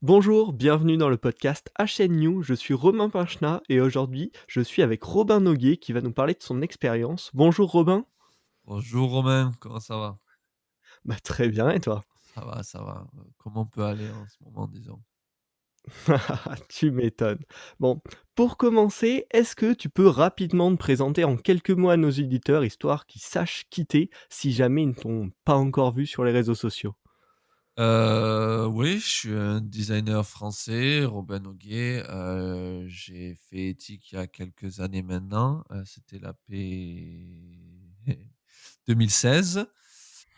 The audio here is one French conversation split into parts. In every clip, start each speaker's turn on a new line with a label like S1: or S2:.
S1: Bonjour, bienvenue dans le podcast HN New. Je suis Romain Pinchna et aujourd'hui, je suis avec Robin Noguet qui va nous parler de son expérience. Bonjour Robin.
S2: Bonjour Romain, comment ça va?
S1: Bah très bien et toi?
S2: Ça va, comment on peut aller en ce moment, disons?
S1: Tu m'étonnes. Bon, pour commencer, est-ce que tu peux rapidement te présenter en quelques mots à nos éditeurs, histoire qu'ils sachent qui tu si jamais ils ne t'ont pas encore vu sur les réseaux sociaux?
S2: Oui, je suis un designer français, Robin Noguet, j'ai fait éthique il y a quelques années maintenant, c'était la paix 2016.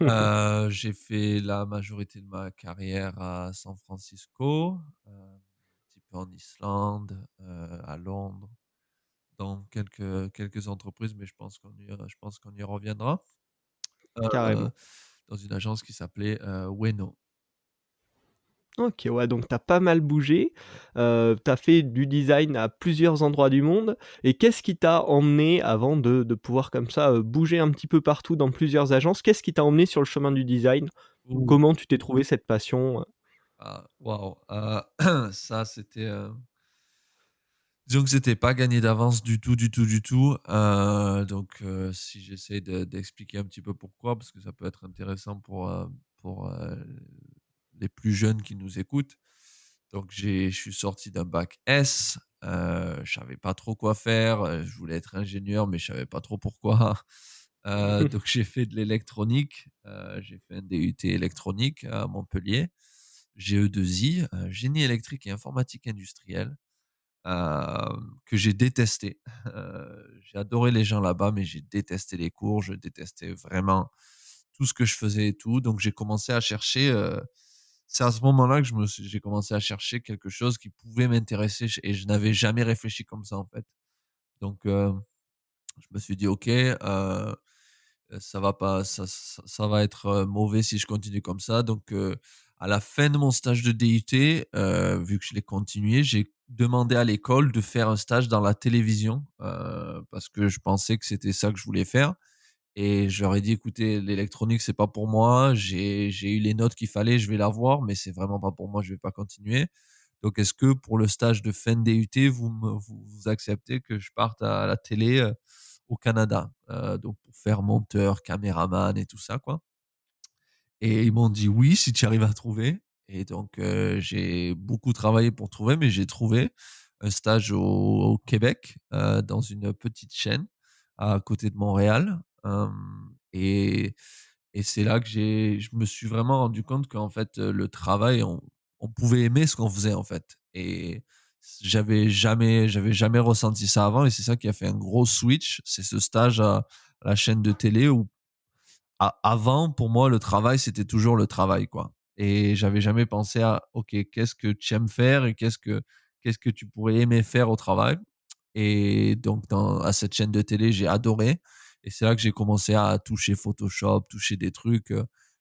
S2: J'ai fait la majorité de ma carrière à San Francisco, un petit peu en Islande, à Londres, dans quelques entreprises, mais je pense qu'on y reviendra. Heu,
S1: Carrément.
S2: dans une agence qui s'appelait, Weno.
S1: OK, ouais, donc tu as pas mal bougé, tu as fait du design à plusieurs endroits du monde et qu'est-ce qui t'a emmené avant de pouvoir comme ça, bouger un petit peu partout dans plusieurs agences? Qu'est-ce qui t'a emmené sur le chemin du design?
S2: Ouh,
S1: Comment tu t'es trouvé cette passion?
S2: waouh, ça c'était, disons que c'était pas gagné d'avance du tout, du tout, du tout, si j'essaie d'expliquer un petit peu pourquoi, parce que ça peut être intéressant pour les plus jeunes qui nous écoutent. Donc je suis sorti d'un bac S, je savais pas trop quoi faire, je voulais être ingénieur, mais je savais pas trop pourquoi. Donc j'ai fait de l'électronique, j'ai fait un DUT électronique à Montpellier, GE2I, génie électrique et informatique industrielle, que j'ai détesté. J'ai adoré les gens là-bas, mais j'ai détesté les cours, je détestais vraiment tout ce que je faisais et tout. Donc j'ai commencé à chercher, c'est à ce moment-là que j'ai commencé à chercher quelque chose qui pouvait m'intéresser et je n'avais jamais réfléchi comme ça, en fait. Donc je me suis dit: «OK, ça va pas ça va être, mauvais si je continue comme ça». Donc à la fin de mon stage de DUT, vu que je l'ai continué, j'ai demandé à l'école de faire un stage dans la télévision, parce que je pensais que c'était ça que je voulais faire et je leur ai dit: «Écoutez, l'électronique, c'est pas pour moi, j'ai eu les notes qu'il fallait, je vais l'avoir, mais c'est vraiment pas pour moi, je vais pas continuer. Donc est-ce que pour le stage de fin de DUT, vous acceptez que je parte à la télé, au Canada?» Donc pour faire monteur, caméraman et tout ça, quoi. Et ils m'ont dit: «Oui, si tu arrives à trouver». Et donc j'ai beaucoup travaillé pour trouver, mais j'ai trouvé un stage au Québec, dans une petite chaîne à côté de Montréal, et c'est là que je me suis vraiment rendu compte qu'en fait, le travail, on pouvait aimer ce qu'on faisait, en fait. Et j'avais jamais ressenti ça avant et c'est ça qui a fait un gros switch. C'est ce stage à la chaîne de télé où a avant, pour moi, le travail, c'était toujours le travail, quoi. Et j'avais jamais pensé à: «OK, qu'est-ce que tu aimes faire et qu'est-ce que tu pourrais aimer faire au travail?» Et donc à cette chaîne de télé, j'ai adoré et c'est là que j'ai commencé à toucher Photoshop, toucher des trucs,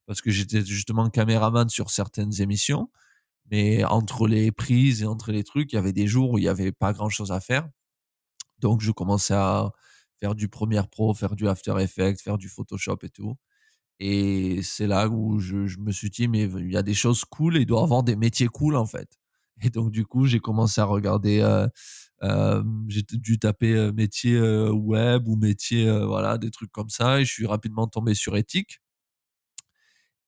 S2: parce que j'étais justement caméraman sur certaines émissions. Mais entre les prises et entre les trucs, il y avait des jours où il y avait pas grand-chose à faire. Donc je commençais à faire du Premiere Pro, faire du After Effects, faire du Photoshop et tout. Et c'est là où je me suis dit: «Mais il y a des choses cool et il doit y avoir des métiers cool, en fait». Et donc du coup, j'ai commencé à regarder, j'ai dû taper, métier, web ou métier, voilà, des trucs comme ça et je suis rapidement tombé sur éthique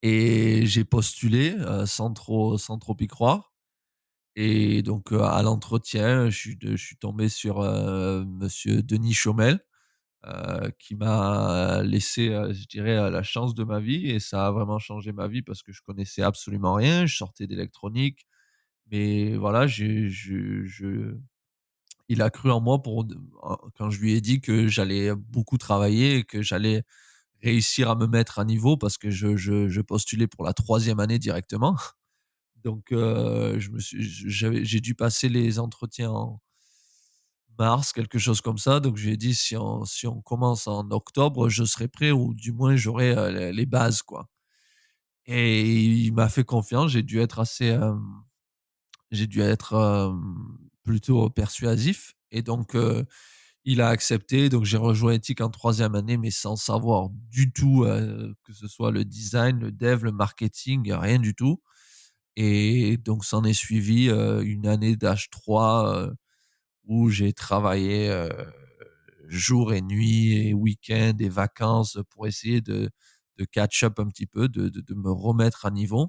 S2: et j'ai postulé, sans trop y croire. Et donc à l'entretien, je suis tombé sur, monsieur Denis Chaumel, qui m'a laissé, je dirais, la chance de ma vie et ça a vraiment changé ma vie parce que je connaissais absolument rien. Je sortais d'électronique, mais voilà, il a cru en moi quand je lui ai dit que j'allais beaucoup travailler et que j'allais réussir à me mettre à niveau parce que je postulais pour la troisième année directement. Donc je me suis j'ai dû passer les entretiens en mars, quelque chose comme ça. Donc je lui ai dit: Si on commence en octobre, je serai prêt ou du moins j'aurai, les bases, quoi». Et il m'a fait confiance, j'ai dû être, plutôt persuasif et donc il a accepté. Donc j'ai rejoint Ethic en troisième année, mais sans savoir du tout, que ce soit le design, le dev, le marketing, rien du tout. et donc s'en est suivi, une année d'H3, où j'ai travaillé, jour et nuit et week-end et vacances pour essayer de catch up un petit peu, de me remettre à niveau.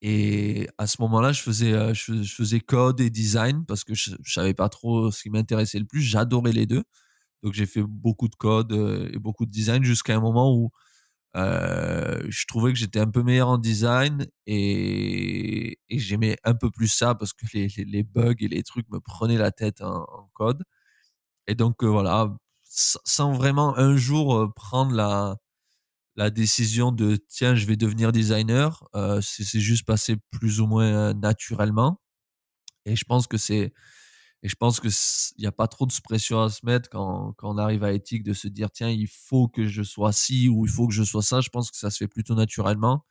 S2: Et à ce moment-là, je faisais code et design parce que je savais pas trop ce qui m'intéressait le plus. J'adorais les 2. Donc j'ai fait beaucoup de code, et beaucoup de design jusqu'à un moment où, je trouvais que j'étais un peu meilleur en design et j'aimais un peu plus ça parce que les bugs et les trucs me prenaient la tête en code. Et donc, voilà, sans vraiment un jour, prendre la décision de: «Tiens, je vais devenir designer», c'est juste passé plus ou moins, naturellement. Et je pense que c'est et je pense que il y a pas trop de pression à se mettre quand on arrive à éthique, de se dire: «Tiens, il faut que je sois ci ou il faut que je sois ça». Je pense que ça se fait plutôt naturellement.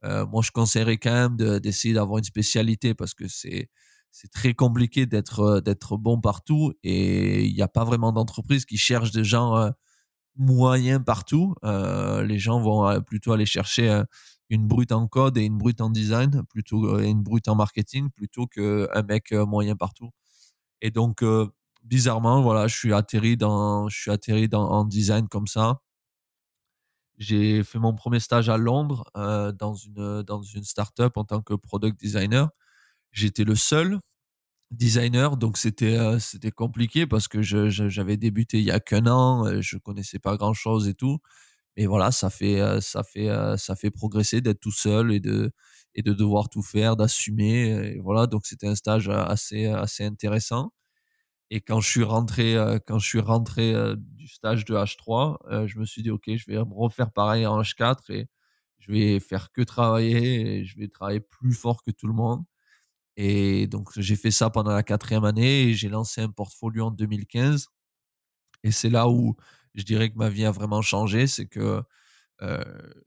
S2: Moi, je conseillerais quand même d'essayer d'avoir une spécialité parce que c'est très compliqué d'être bon partout, et il y a pas vraiment d'entreprise qui cherche des gens, moyens partout. Les gens vont, plutôt aller chercher, une brute en code et une brute en design plutôt, et une brute en marketing plutôt qu'un mec, moyen partout. Et donc, bizarrement, voilà, je suis atterri en design comme ça. J'ai fait mon premier stage à Londres, dans une start-up en tant que product designer. J'étais le seul designer, donc c'était compliqué parce que j'avais débuté il y a qu'un an, je connaissais pas grand-chose et tout. Mais voilà, ça fait progresser d'être tout seul et de devoir tout faire, d'assumer, et voilà, donc c'était un stage, assez intéressant. Et quand je suis rentré, du stage de H3, je me suis dit: «OK, je vais me refaire pareil en H4 et je vais faire que travailler et je vais travailler plus fort que tout le monde». Et donc j'ai fait ça pendant la 4e année et j'ai lancé un portfolio en 2015. Et c'est là où je dirais que ma vie a vraiment changé. C'est que, heu,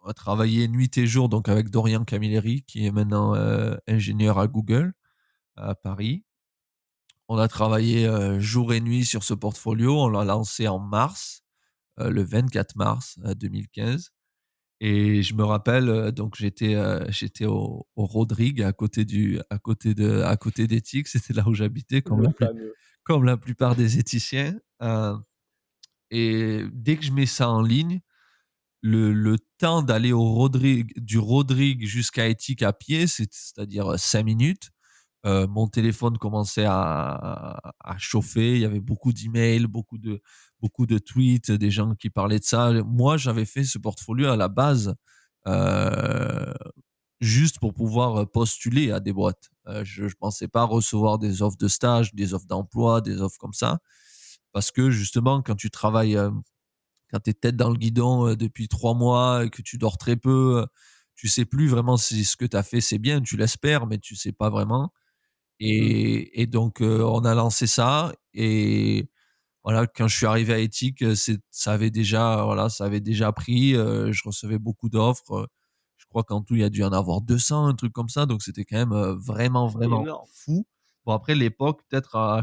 S2: on a travaillé nuit et jour donc avec Dorian Camilleri qui est maintenant, ingénieur à Google, à Paris. On a travaillé, jour et nuit sur ce portfolio. On l'a lancé en mars, le 24 mars, 2015. Et je me rappelle, donc j'étais au Rodrigue à côté d'Éthique. C'était là où j'habitais
S1: Le fameux.
S2: comme la plupart des éthiciens. Et dès que je mets ça en ligne, le temps d'aller du Rodrigue jusqu'à Éthique à pied, c'est-à-dire, 5 minutes. Mon téléphone commençait à chauffer. Il y avait beaucoup d'emails, beaucoup de tweets, des gens qui parlaient de ça. Moi, j'avais fait ce portfolio à la base, heu, juste pour pouvoir, postuler à des boîtes. Je pensais pas recevoir des offres de stage, des offres d'emploi, des offres comme ça. Parce que justement, quand tu es tête dans le guidon, depuis 3 mois et que tu dors très peu, tu sais plus vraiment si ce que tu as fait, c'est bien. Tu l'espères, mais tu sais pas vraiment.
S1: Mmh.
S2: Et donc, on a lancé ça. Et voilà, quand je suis arrivé à Ethic, ça avait déjà, voilà, ça avait déjà pris, je recevais beaucoup d'offres, je crois qu'en tout, il y a dû y en avoir 200, un truc comme ça, donc c'était quand même, vraiment,
S1: C'est
S2: vraiment
S1: énorme.
S2: fou. Bon, après l'époque, peut-être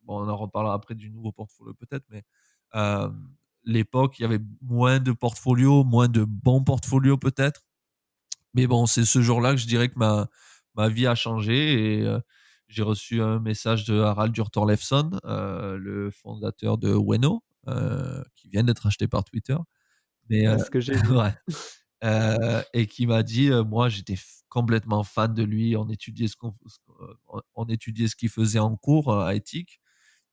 S2: bon, on en reparlera après du nouveau portfolio peut-être, mais, l'époque, il y avait moins de portfolios, moins de bons portfolios peut-être. Mais bon, c'est ce jour-là que je dirais que ma vie a changé. Et j'ai reçu un message de Harald Thorleifsson, le fondateur de Weno, qui vient d'être acheté par Twitter. Mais
S1: Ouais, ce que j'ai vu.
S2: ouais, et qui m'a dit, moi j'étais complètement fan de lui, on étudiait on étudiait ce qu'il faisait en cours, à Ethic.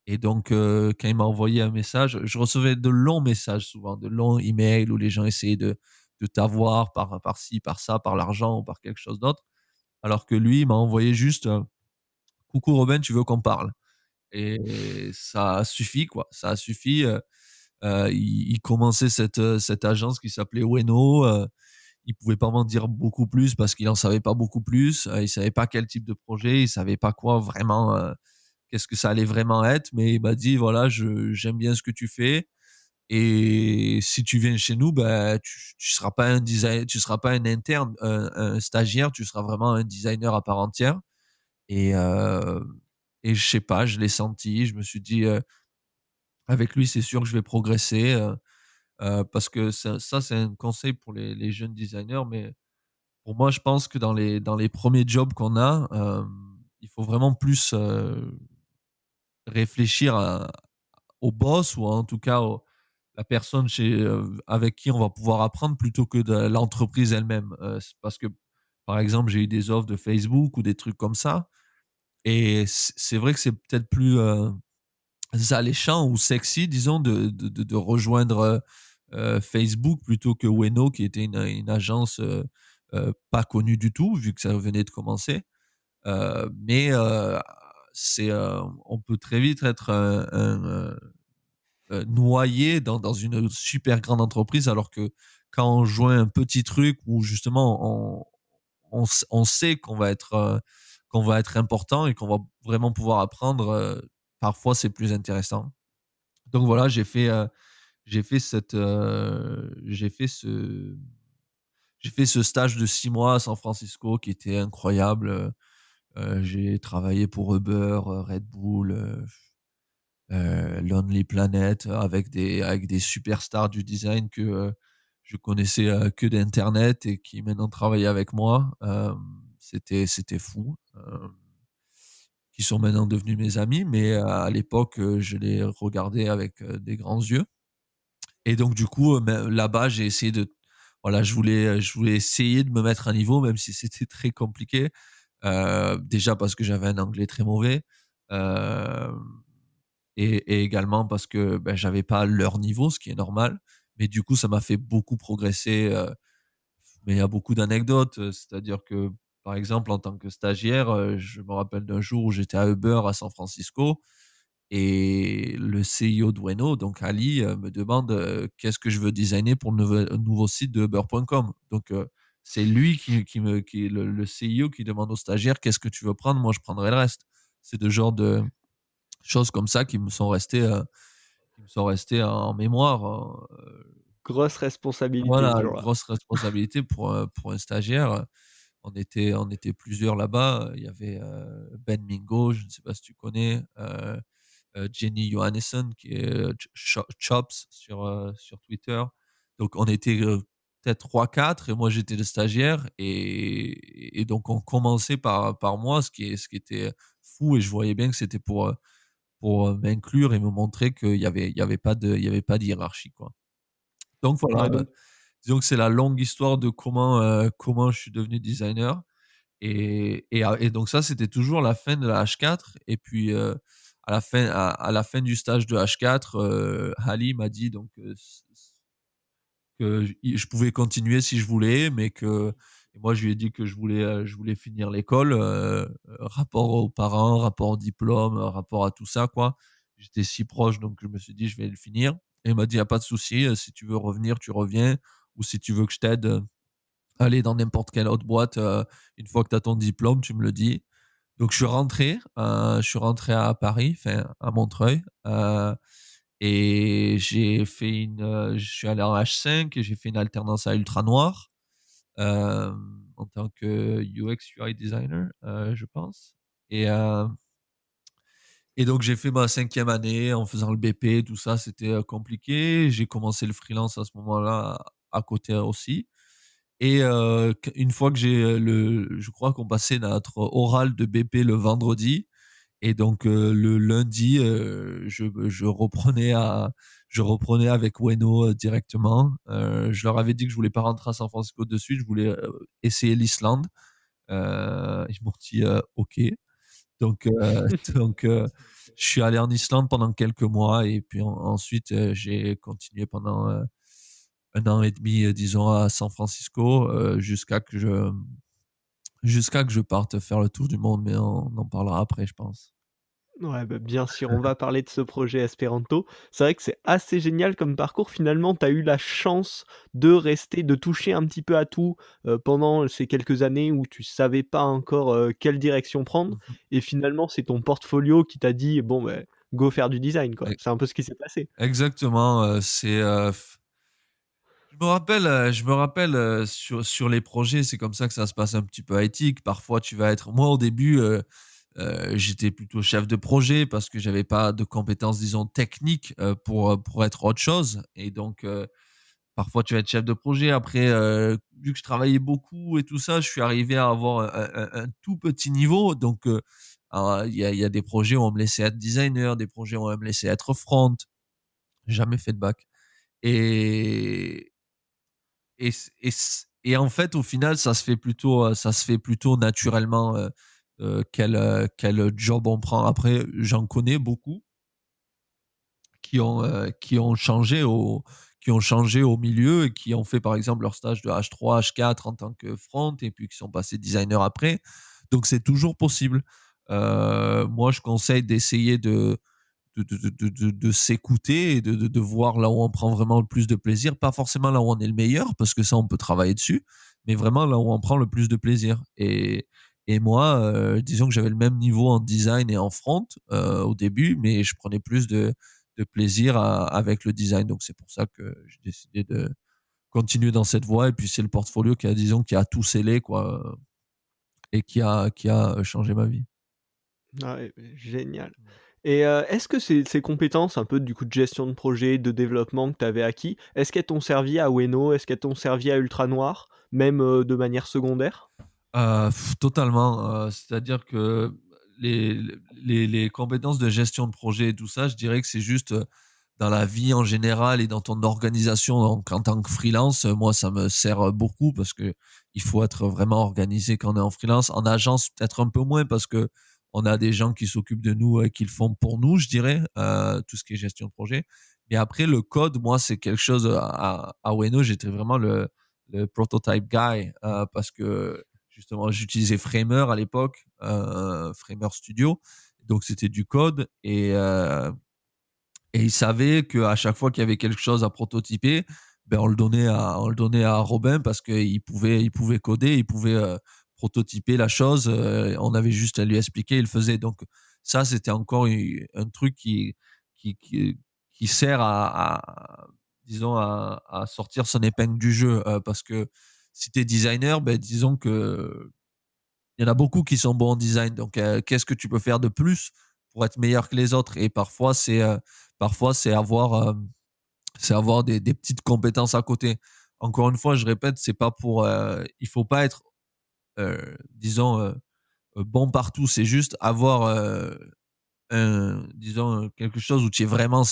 S2: Et donc, quand il m'a envoyé un message, je recevais de longs messages souvent, de longs emails où les gens essayaient de t'avoir par-ci, par ça, par l'argent ou par quelque chose d'autre. Alors que lui, il m'a envoyé juste, «Coucou Robin, tu veux qu'on parle?» Et ça a suffi quoi, ça a suffi. Il commençait cette agence qui s'appelait Weno. Il pouvait pas m'en dire beaucoup plus parce qu'il en savait pas beaucoup plus. Il savait pas quel type de projet, il savait pas quoi vraiment, qu'est-ce que ça allait vraiment être. Mais il m'a dit: «Voilà, je j'aime bien ce que tu fais et si tu viens chez nous, bah, tu seras pas un interne, un stagiaire, tu seras vraiment un designer à part entière». Et je sais pas, je l'ai senti, je me suis dit, «Avec lui, c'est sûr que je vais progresser», parce que c'est un conseil pour les jeunes designers, mais Pour moi, je pense que dans les premiers jobs qu'on a, il faut vraiment plus, réfléchir au boss ou en tout cas au la personne avec qui on va pouvoir apprendre plutôt que de l'entreprise elle-même. C'est parce que, par exemple, j'ai eu des offres de Facebook ou des trucs comme ça et c'est vrai que c'est peut-être plus, alléchant ou sexy disons de rejoindre, Facebook plutôt que Weno qui était une agence, pas connue du tout vu que ça venait de commencer. Mais on peut très vite être noyé dans une super grande entreprise alors que quand on joint un petit truc où justement on sait qu'on va être important et qu'on va vraiment pouvoir apprendre, parfois c'est plus intéressant. Donc voilà, j'ai fait cette, j'ai fait ce stage de 6 mois à San Francisco qui était incroyable, j'ai travaillé pour Uber, Red Bull, Lonely Planet avec des superstars du design que, je connaissais, que d'internet et qui maintenant travaillent avec moi. C'était fou, qui sont maintenant devenus mes amis, mais à l'époque, je les regardais avec, des grands yeux et donc du coup, là-bas, j'ai essayé de voilà, je voulais essayer de me mettre à niveau même si c'était très compliqué. Déjà parce que j'avais un anglais très mauvais, hem et également parce que, ben, j'avais pas leur niveau, ce qui est normal. Mais du coup, ça m'a fait beaucoup progresser, mais il y a beaucoup d'anecdotes, c'est-à-dire que, par exemple, en tant que stagiaire, je me rappelle d'un jour où j'étais à Uber à San Francisco et le CEO de Waymo, donc Ali, me demande, qu'est-ce que je veux designer pour le nouveau site de Uber.com. Donc, c'est lui qui est le CEO qui demande aux stagiaires: «Qu'est-ce que tu veux prendre? Moi, je prendrai le reste». C'est de genre de choses comme ça qui me sont restées en mémoire, hein,
S1: Grosse responsabilité ce
S2: voilà,
S1: jour-là.
S2: grosse responsabilité pour un stagiaire. On était plusieurs là-bas, il y avait, Ben Mingo, je ne sais pas si tu connais, Jenny Johannesson qui est, Chops sur Twitter. Donc on était, peut-être trois quatre et moi j'étais le stagiaire et donc on commençait par moi, ce qui était fou et je voyais bien que c'était pour, m'inclure et me montrer il y avait pas de hiérarchie, quoi. Donc voilà,
S1: Ouais, donc
S2: disons que c'est la longue histoire de comment je suis devenu designer et donc ça, c'était toujours la fin de la H4 et puis, à la fin du stage de H4, Ali m'a dit donc, que je pouvais continuer si je voulais, mais que et moi je lui ai dit que je voulais finir l'école, rapport aux parents, rapport au diplôme, rapport à tout ça quoi. J'étais si proche donc je me suis dit: «Je vais le finir» et il m'a dit: «Il y a pas de souci, si tu veux revenir, tu reviens ou si tu veux que je t'aide, à aller dans n'importe quelle autre boîte, une fois que tu as ton diplôme, tu me le dis». Donc je suis rentré à Paris, enfin à Montreuil, et je suis allé en H5 et j'ai fait une alternance à Ultra Noir, en tant que UX UI designer, je pense et et donc j'ai fait ma cinquième année en faisant le BP, tout ça, c'était, compliqué. J'ai commencé le freelance à ce moment-là, à côté aussi et une fois que je crois qu'on passait notre oral de BP le vendredi et donc, le lundi, je reprenais avec Ueno, directement. Je leur avais dit que je voulais pas rentrer à San Francisco de suite, je voulais, essayer l'Islande. Ils m'ont dit: «OK». Donc, donc, je suis allé en Islande pendant quelques mois et puis ensuite, j'ai continué pendant, 1 an et demi, disons à San Francisco, jusqu'à que je parte faire le tour du monde, mais on en parlera après, je pense.
S1: ouais, bah, bien sûr, on va parler de ce projet espéranto. C'est vrai que c'est assez génial comme parcours. Finalement, tu as eu la chance de rester, de toucher un petit peu à tout, pendant ces quelques années où tu savais pas encore, quelle direction prendre
S2: Mmh.
S1: et finalement, c'est ton portfolio qui t'a dit: «Bon, beh, go faire du design», quoi. C'est un peu ce qui s'est passé.
S2: Exactement, je me rappelle, sur les projets, c'est comme ça que ça se passe un petit peu high-tech. Parfois, tu vas être moi, au début, j'étais plutôt chef de projet parce que j'avais pas de compétences, disons, techniques, pour être autre chose et donc parfois tu vas être chef de projet. Après, vu que je travaillais beaucoup et tout ça, je suis arrivé à avoir un tout petit niveau. Donc, alors, il y a des projets où on me laissait être designer, des projets où on me laissait être front. Jamais fait de bac. Et et en fait, au final, ça se fait plutôt naturellement, quel job on prend. Après, j'en connais beaucoup qui ont changé au milieu et qui ont fait, par exemple, leur stage de H3, H4 en tant que front et puis qui sont passés designer après. Donc c'est toujours possible. Moi, je conseille d'essayer de s'écouter et de voir là où on prend vraiment le plus de plaisir. Pas forcément là où on est le meilleur, parce que ça, on peut travailler dessus, mais vraiment là où on prend le plus de plaisir. Et moi, disons que j'avais le même niveau en design et en front au début, mais je prenais plus de plaisir avec le design. Donc c'est pour ça que j'ai décidé de continuer dans cette voie. Et puis c'est le portfolio qui a, disons, qui a tout scellé, quoi, et qui a changé ma vie.
S1: Ah ouais, génial. Et est-ce que ces compétences un peu du coup de gestion de projet, de développement que tu avais acquis, est-ce qu'elles t'ont servi à Ueno? Est-ce qu'elles t'ont servi à Ultra Noir? Même, de manière secondaire?
S2: Totalement, c'est-à-dire que les compétences de gestion de projet et tout ça, je dirais que c'est juste, dans la vie en général et dans ton organisation donc en tant que freelance, moi ça me sert, beaucoup parce que il faut être vraiment organisé quand on est en freelance. En agence, peut-être un peu moins parce que on a des gens qui s'occupent de nous et qui le font pour nous, je dirais, tout ce qui est gestion de projet. Mais après le code, moi, c'est quelque chose, à Ueno, j'étais vraiment le prototype guy, parce que justement, j'utilisais Framer à l'époque, Framer Studio. Donc c'était du code et il savait qu'à chaque fois qu'il y avait quelque chose à prototyper, ben, on le donnait à Robin parce qu'il pouvait coder, il pouvait, prototyper la chose, on avait juste à lui expliquer, il le faisait. Donc ça, c'était encore un truc qui qui qui sert à disons à sortir son épingle du jeu, parce que si tu es designer, ben, disons que il y en a beaucoup qui sont bons en design, donc qu'est-ce que tu peux faire de plus pour être meilleur que les autres? Et parfois c'est avoir des petites compétences à côté. Encore une fois, je répète, c'est pas pour, il faut pas être, disons, bon partout. C'est juste avoir, disons, quelque chose où tu es vraiment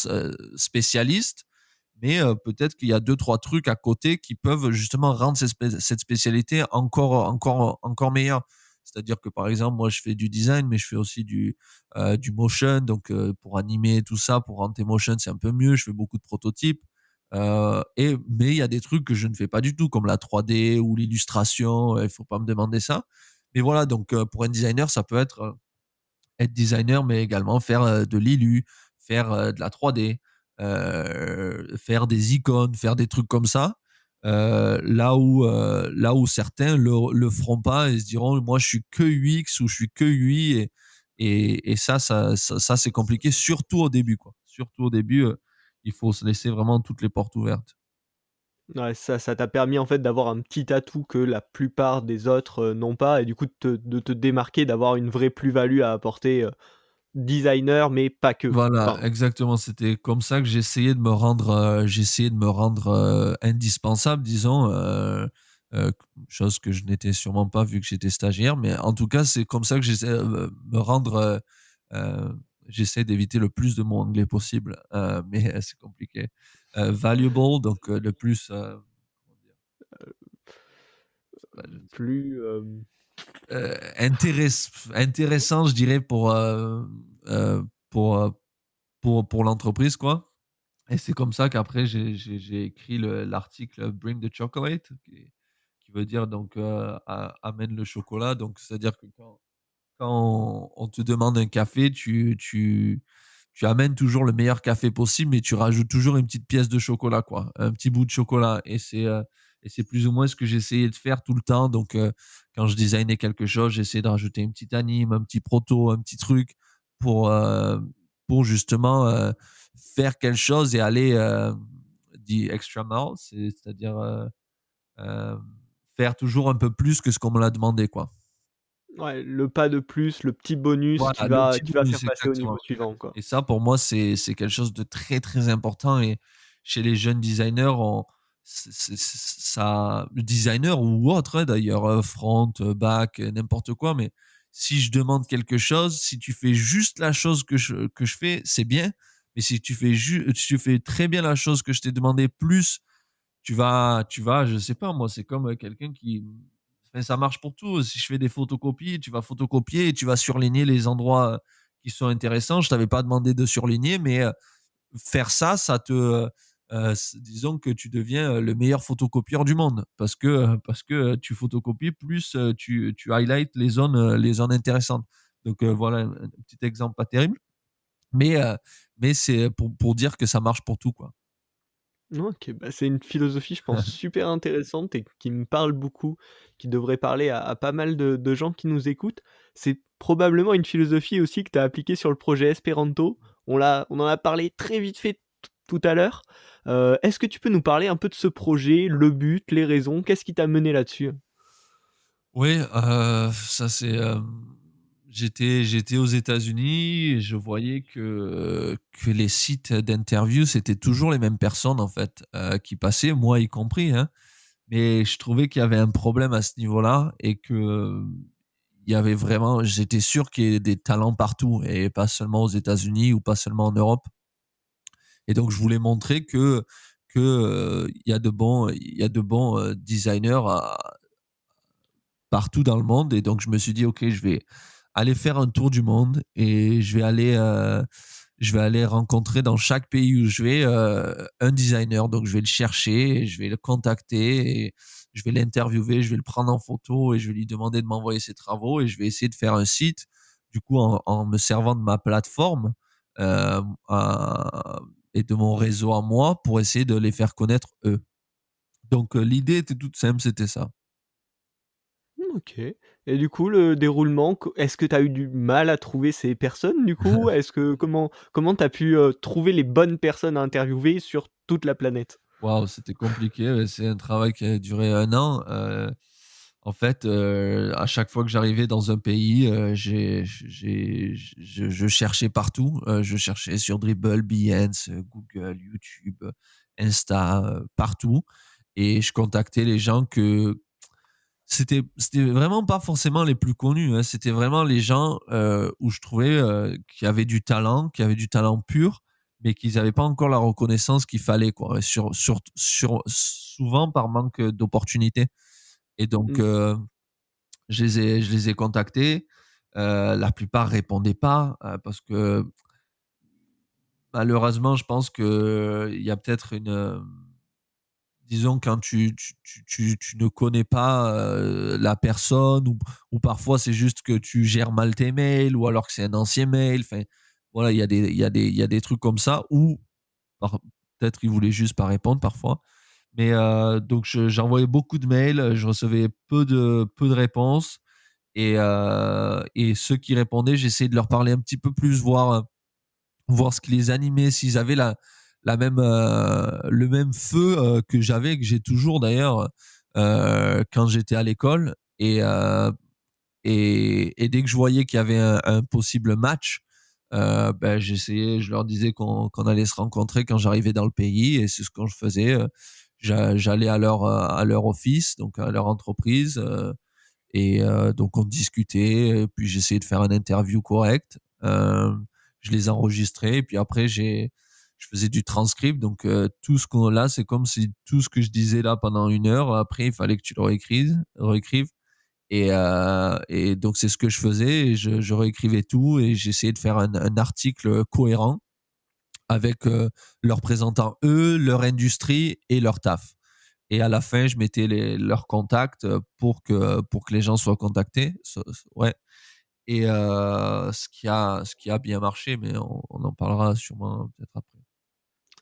S2: spécialiste, mais peut-être qu'il y a deux trois trucs à côté qui peuvent justement rendre cette spécialité encore meilleure. C'est-à-dire que, par exemple, moi, je fais du design, mais je fais aussi du motion, donc pour animer tout ça, pour rendre tes motions, c'est un peu mieux. Je fais beaucoup de prototypes, mais il y a des trucs que je ne fais pas du tout, comme la 3D ou l'illustration, il faut pas me demander ça. Mais voilà, donc pour un designer, ça peut être designer, mais également faire, de l'illu, faire, de la 3D, faire des icônes, faire des trucs comme ça. Là où certains le feront pas et se diront: «Moi, je suis que UX ou je suis que UI» et ça, c'est compliqué, surtout au début, quoi. Surtout au début, il faut se laisser vraiment toutes les portes ouvertes.
S1: Ouais, ça t'a permis en fait d'avoir un petit atout que la plupart des autres, n'ont pas et du coup de te démarquer, d'avoir une vraie plus-value à apporter, designer mais pas que.
S2: Voilà,
S1: Enfin,
S2: exactement. C'était comme ça que j'essayais de me rendre, indispensable, disons, chose que je n'étais sûrement pas vu que j'étais stagiaire. Mais en tout cas, c'est comme ça que j'essaie, me rendre, j'essaie d'éviter le plus de mots anglais possible, mais c'est compliqué. Valuable, donc le plus, comment dire? Bah, je ne sais
S1: plus,
S2: intéressant, je dirais, heu, pour, heu, pour l'entreprise, quoi. Et c'est comme ça qu'après j'ai écrit l'article «Bring the chocolate» qui veut dire donc, «Amène le chocolat». Donc c'est-à-dire que quand on te demande un café, tu amènes toujours le meilleur café possible, mais tu rajoutes toujours une petite pièce de chocolat, quoi, un petit bout de chocolat. Et c'est plus ou moins ce que j'essayais de faire tout le temps. Donc, quand je designais quelque chose, j'essayais de rajouter une petite anime, un petit proto, un petit truc pour, heu, pour justement, faire quelque chose et aller, the extra mile, c'est-à-dire, hem, faire toujours un peu plus que ce qu'on me l'a demandé, quoi.
S1: ouais, le pas de plus, le petit bonus qui
S2: Voilà, le
S1: va
S2: petit
S1: qui va faire
S2: bonus,
S1: passer au
S2: exactement,
S1: niveau suivant, quoi.
S2: et ça pour moi, c'est quelque chose de très, très important. Et chez les jeunes designers, ça designer ou autre, hein, d'ailleurs, front, back, n'importe quoi, mais si je demande quelque chose, si tu fais juste la chose que je fais, c'est bien, mais si tu fais très bien la chose que je t'ai demandé plus, tu vas, je sais pas moi, c'est comme, quelqu'un qui enfin, ça marche pour tout. Si je fais des photocopies, tu vas photocopier et tu vas surligner les endroits, qui sont intéressants. Je t'avais pas demandé de surligner, mais, faire ça, ça te, disons que tu deviens, le meilleur photocopieur du monde parce que tu photocopies plus, tu highlights les zones intéressantes. Donc, voilà un petit exemple pas terrible, mais, c'est pour dire que ça marche pour tout, quoi.
S1: OK, bah, c'est une philosophie, je pense, super intéressante et qui me parle beaucoup, qui devrait parler à pas mal de gens qui nous écoutent. C'est probablement une philosophie aussi que tu as appliquée sur le projet espéranto. On en a parlé très vite fait tout à l'heure. Est-ce que tu peux nous parler un peu de ce projet, le but, les raisons? Qu'est-ce qui t'a mené là-dessus?
S2: Oui, ça c'est, j'étais aux États-Unis et je voyais que les sites d'interview, c'était toujours les mêmes personnes en fait, qui passaient, moi y compris, hein. Mais je trouvais qu'il y avait un problème à ce niveau-là et que, il y avait vraiment j'étais sûr qu'il y ait des talents partout et pas seulement aux États-Unis ou pas seulement en Europe. Et donc je voulais montrer il y a de bons, designers partout dans le monde. Et donc je me suis dit: «OK, je vais aller faire un tour du monde et je vais aller rencontrer dans chaque pays où je vais, un designer». Donc je vais le chercher et je vais le contacter et je vais l'interviewer, je vais le prendre en photo et je vais lui demander de m'envoyer ses travaux et je vais essayer de faire un site, du coup, en me servant de ma plateforme, et de mon réseau à moi pour essayer de les faire connaître eux. Donc, l'idée était toute simple, c'était ça.
S1: OK, et du coup, le déroulement, est-ce que tu as eu du mal à trouver ces personnes, du coup? Est-ce que comment tu as pu, trouver les bonnes personnes à interviewer sur toute la planète?
S2: Waouh, c'était compliqué, c'est un travail qui a duré 1 an. En fait, à chaque fois que j'arrivais dans un pays, je cherchais partout, je cherchais sur Dribbble, Behance, Google, YouTube, Insta, partout, et je contactais les gens que c'était vraiment pas forcément les plus connus, hein. C'était vraiment les gens, où je trouvais, qui avaient du talent pur, mais qu'ils n'avaient pas encore la reconnaissance qu'il fallait, quoi. Et souvent par manque, d'opportunités. Et donc,
S1: Mmh.
S2: je les ai contactés. La plupart répondaient pas, parce que malheureusement, je pense qu'il y a peut-être disons quand tu ne connais pas, la personne, ou parfois c'est juste que tu gères mal tes mails ou alors que c'est un ancien mail, enfin voilà, il y a des trucs comme ça, ou par peut-être ils voulaient juste pas répondre parfois. Mais donc j'envoyais beaucoup de mails, je recevais peu de réponses, et ceux qui répondaient, j'essayais de leur parler un petit peu plus, voir ce qui les animait, s'ils avaient le même feu, que j'avais, que j'ai toujours d'ailleurs, quand j'étais à l'école. Et dès que je voyais qu'il y avait un possible match, je leur disais qu'on allait se rencontrer quand j'arrivais dans le pays, et c'est ce que je faisais. J'allais à leur office, donc à leur entreprise, donc on discutait, et puis j'essayais de faire une interview correcte. Je les enregistrais et puis après je faisais du transcript, donc tout ce qu'on là, c'est comme si tout ce que je disais là pendant 1 heure, après il fallait que tu le réécrives. Et donc c'est ce que je faisais, et je réécrivais tout et j'essayais de faire un article cohérent avec, leurs présentant eux, leur industrie et leur taf. Et à la fin, je mettais leurs contacts, pour que les gens soient contactés. Ouais. Et ce qui a bien marché, mais on en parlera sûrement peut-être après.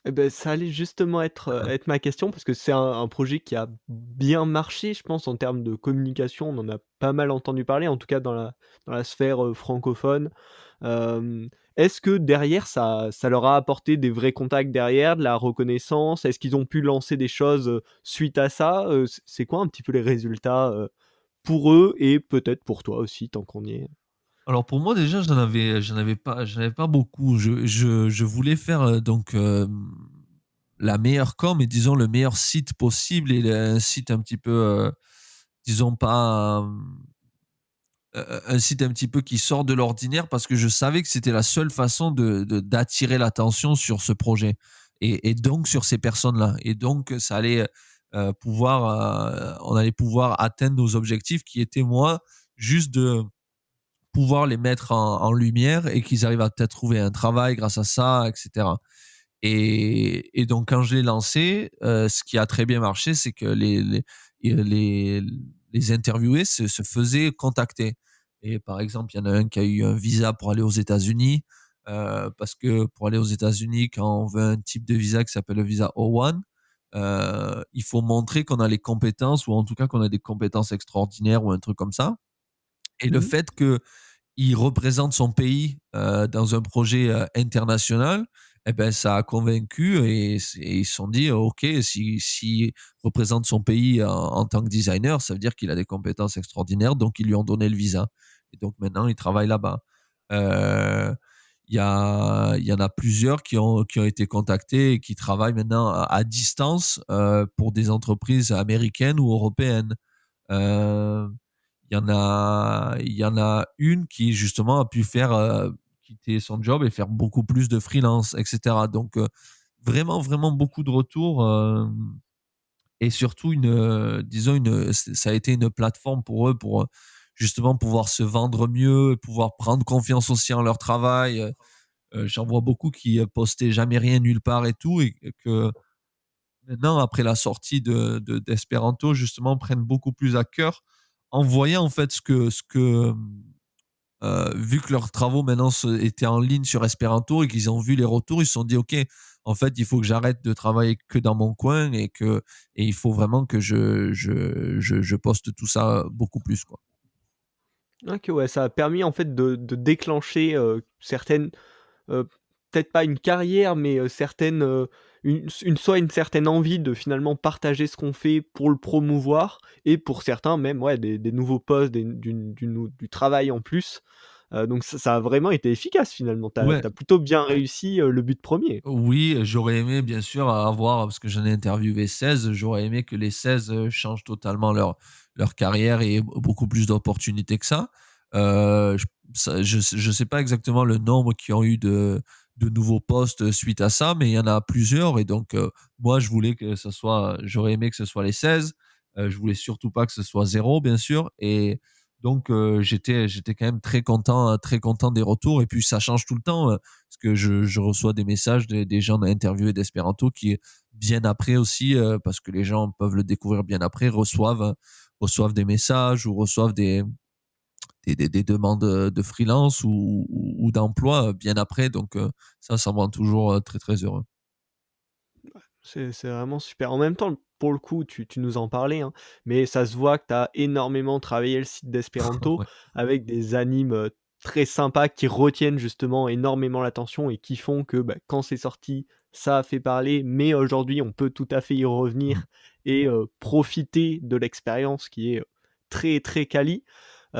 S1: Et beh, ça allait justement être ma question parce que c'est un projet qui a bien marché, je pense, en termes de communication. On en a pas mal entendu parler, en tout cas dans la sphère, francophone. Hem, Est-ce que derrière ça leur a apporté des vrais contacts derrière, de la reconnaissance? Est-ce qu'ils ont pu lancer des choses, suite à ça? C'est quoi un petit peu les résultats, pour eux et peut-être pour toi aussi tant qu'on y est?
S2: Alors pour moi déjà, j'en avais pas beaucoup. Je voulais faire, donc, la meilleure com et disons le meilleur site possible et un site un petit peu, disons pas, un site un petit peu qui sort de l'ordinaire parce que je savais que c'était la seule façon d'attirer l'attention sur ce projet et donc sur ces personnes-là et donc ça allait, on allait pouvoir atteindre nos objectifs qui étaient moi, juste de pouvoir les mettre en lumière et qu'ils arrivent à peut-être trouver un travail grâce à ça et cetera. Et donc quand je l'ai lancé, ce qui a très bien marché, c'est que les les interviewés se faisaient contacter et par exemple, il y en a un qui a eu un visa pour aller aux États-Unis, parce que pour aller aux États-Unis, quand on veut un type de visa qui s'appelle le visa O1, il faut montrer qu'on a les compétences ou en tout cas qu'on a des compétences extraordinaires ou un truc comme ça et le
S1: Mmh.
S2: fait que il représente son pays, dans un projet, international et ben, ça a convaincu et ils se sont dit: «OK, s'il représente son pays en tant que designer, ça veut dire qu'il a des compétences extraordinaires», donc ils lui ont donné le visa et donc maintenant il travaille là-bas. Heu, il y en a plusieurs qui ont été contactés et qui travaillent maintenant à distance, pour des entreprises américaines ou européennes. Heu il y en a une qui justement a pu faire, quitter son job et faire beaucoup plus de freelance et cetera. Donc, vraiment, vraiment beaucoup de retours, et surtout disons ça a été une plateforme pour eux pour, justement pouvoir se vendre mieux, pouvoir prendre confiance aussi en leur travail, j'en vois beaucoup qui, postaient jamais rien nulle part et tout et que maintenant après la sortie d'Espéranto justement prennent beaucoup plus à cœur en voyant en fait vu que leurs travaux maintenant étaient en ligne sur Espéranto et qu'ils ont vu les retours, ils se sont dit: «OK, en fait, il faut que j'arrête de travailler que dans mon coin et il faut vraiment que je poste tout ça beaucoup plus, quoi».
S1: OK, ouais, ça a permis en fait de déclencher, certaines, Heu, peut-être pas une carrière, mais certaines, une certaine envie de finalement partager ce qu'on fait pour le promouvoir et pour certains même, ouais, des nouveaux postes, du travail en plus. Donc ça a vraiment été efficace finalement. Tu as
S2: Ouais.
S1: plutôt bien réussi, le but premier.
S2: Oui, j'aurais aimé bien sûr avoir parce que j'en ai interviewé 16. J'aurais aimé que les 16 changent totalement leur carrière et aient beaucoup plus d'opportunités que ça. Je je sais pas exactement le nombre qui ont eu de nouveaux postes suite à ça, mais il y en a plusieurs et donc moi je voulais que ce soit j'aurais aimé que ce soit les 16. Je voulais surtout pas que ce soit zéro, bien sûr et donc j'étais quand même très content des retours et puis ça change tout le temps, parce que je reçois des messages des gens interviewés d'Espéranto qui, bien après aussi, parce que les gens peuvent le découvrir bien après, reçoivent des messages ou reçoivent des demandes, de freelance ou d'emploi, bien après donc ça me rend toujours, très, très heureux.
S1: C'est vraiment super. En même temps, pour le coup, tu nous en parlais, hein, mais ça se voit que tu as énormément travaillé le site d'Espéranto
S2: Ouais.
S1: avec des animes, très sympas qui retiennent justement énormément l'attention et qui font que, bah, quand c'est sorti, ça a fait parler, mais aujourd'hui, on peut tout à fait y
S2: Mmh.
S1: revenir et profiter de l'expérience qui est, très, très quali.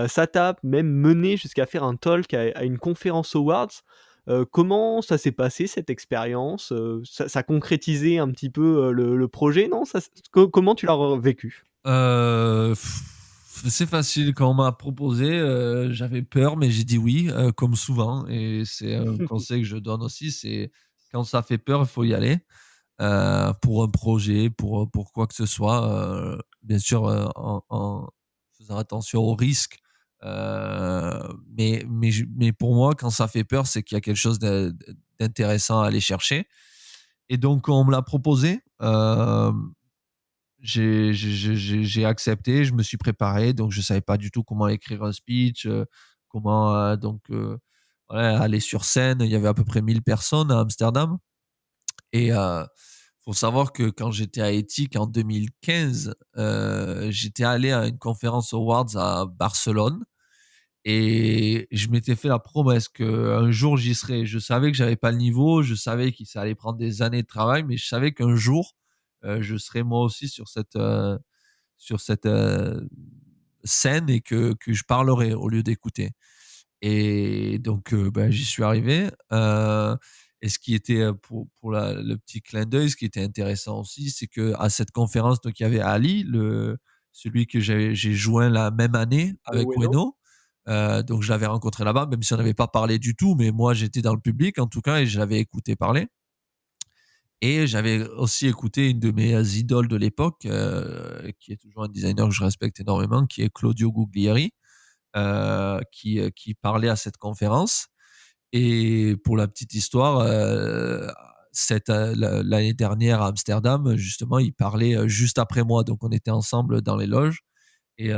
S1: Ça t'a même mené jusqu'à faire un talk à une conférence awards. Comment ça s'est passé cette expérience? Ça concrétisait un petit peu, le projet, non? Ça s comment tu l'as vécu?
S2: Heu, c'est facile. Quand on m'a proposé, j'avais peur, mais j'ai dit oui, comme souvent et c'est un conseil que je donne aussi, c'est quand ça fait peur, il faut y aller, pour un projet, pour quoi que ce soit, bien sûr, en faisant attention aux risques, mais pour moi, quand ça fait peur, c'est qu'il y a quelque chose d'intéressant à aller chercher et donc on me l'a proposé, j'ai accepté, je me suis préparé, donc je savais pas du tout comment écrire un speech, comment, voilà, aller sur scène. Il y avait à peu près 1000 personnes à Amsterdam et faut savoir que quand j'étais à Ethic en 2015, j'étais allé à une conférence awards à Barcelone et je m'étais fait la promesse qu'un jour j'y serais. Je savais que j'avais pas le niveau, je savais que ça allait prendre des années de travail, mais je savais qu'un jour, je serais moi aussi sur cette, scène et que je parlerai au lieu d'écouter et donc j'y suis arrivé, Et ce qui était, pour le petit clin d'œil, ce qui était intéressant aussi, c'est qu'à cette conférence, donc il y avait Ali, celui que j'ai joint la même année
S1: De
S2: avec
S1: Ueno?
S2: Ueno. Donc je l'avais rencontré là-bas, même si on n'avait pas parlé du tout, mais moi j'étais dans le public en tout cas et je l'avais écouté parler. Et j'avais aussi écouté une de mes idoles de l'époque, qui est toujours un designer que je respecte énormément, qui est Claudio Guglieri, qui parlait à cette conférence. Et pour la petite histoire, l'année dernière à Amsterdam, justement, il parlait juste après moi, donc on était ensemble dans les loges. Et